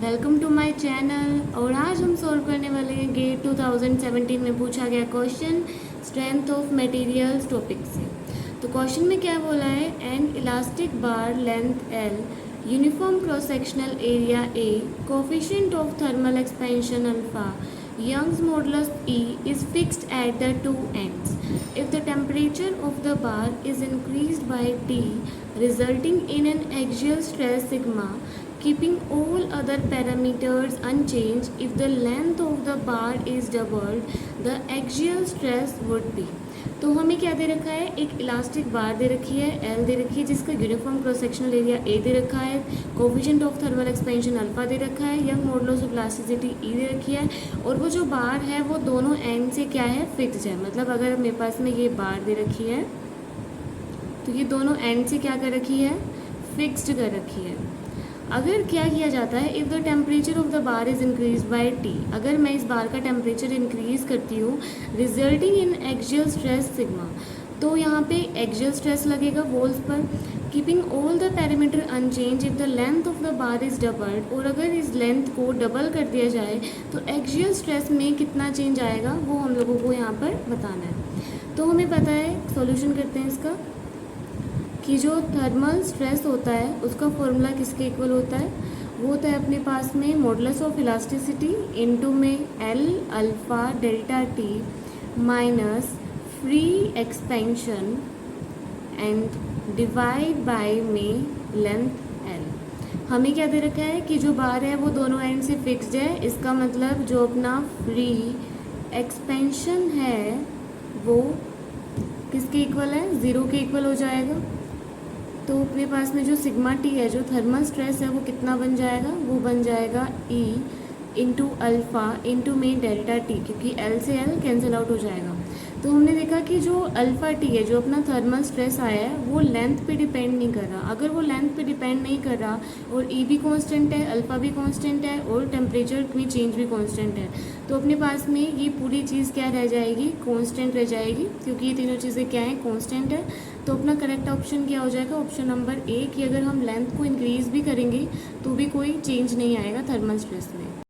Welcome to my channel. और आज हम सॉल्व करने वाले हैं गेट 2017 में पूछा गया question strength of materials topic से। तो क्वेश्चन में क्या बोला है, N elastic bar length L, uniform cross sectional area A, coefficient of thermal expansion alpha, Young's modulus E is fixed at the two ends. If the temperature of the bar is increased by T, resulting in an axial stress sigma, keeping all other parameters unchanged, if the length of the bar is doubled, the axial stress would be। तो हमें क्या दे रखा है, एक elastic बार दे रखी है, L दे रखी है, जिसका uniform cross sectional area A दे रखा है, coefficient of thermal expansion alpha दे रखा है, Young modulus of elasticity E दे रखी है, और वो जो बार है वो दोनों एंड से क्या है, फिक्स्ड है। मतलब अगर मेरे पास में ये बार दे रखी है तो ये दोनों एंड से क्या कर रखी है, फिक्स्ड कर रखी है। अगर क्या किया जाता है, if the temperature of the bar is increase by T, अगर मैं इस बार का टेम्परेचर इंक्रीज करती हूँ resulting in axial stress sigma, तो यहाँ पे एक्सियल स्ट्रेस लगेगा वॉल्स पर। Keeping all the parameter unchange if the length of the bar is doubled, और अगर इस लेंथ को डबल कर दिया जाए तो एक्सियल स्ट्रेस में कितना चेंज आएगा वो हम लोगों को यहाँ पर बताना है। तो हमें पता है, सॉल्यूशन करते हैं इसका, कि जो थर्मल स्ट्रेस होता है उसका फॉर्मूला किसके इक्वल होता है, वो होता है अपने पास में मॉडुलस ऑफ इलास्टिसिटी इनटू में L alpha delta T minus free expansion and divide by में लेंथ एल। हमें क्या दे रखा है कि जो बार है वो दोनों एंड से फिक्स्ड है, इसका मतलब जो अपना फ्री एक्सपेंशन है वो किसके इक्वल है, ज़ीरो के इक्वल हो जाएगा। तो अपने पास में जो सिग्मा टी है, जो थर्मल स्ट्रेस है, वो कितना बन जाएगा, वो बन जाएगा ई इंटू अल्फ़ा इंटू में डेल्टा टी, क्योंकि एल से एल कैंसिल आउट हो जाएगा। तो हमने देखा कि जो अल्फ़ा टी है, जो अपना थर्मल स्ट्रेस आया है, वो लेंथ पे डिपेंड नहीं कर रहा। अगर वो लेंथ पे डिपेंड नहीं कर रहा और ई भी कांस्टेंट है, अल्फ़ा भी कांस्टेंट है और टेम्परेचर में चेंज भी कांस्टेंट है, तो अपने पास में ये पूरी चीज़ क्या रह जाएगी, कांस्टेंट रह जाएगी, क्योंकि ये तीनों चीज़ें क्या हैं, कांस्टेंट है। तो अपना करेक्ट ऑप्शन क्या हो जाएगा, ऑप्शन नंबर ए, कि अगर हम लेंथ को इंक्रीज़ भी करेंगे तो भी कोई चेंज नहीं आएगा थर्मल स्ट्रेस में।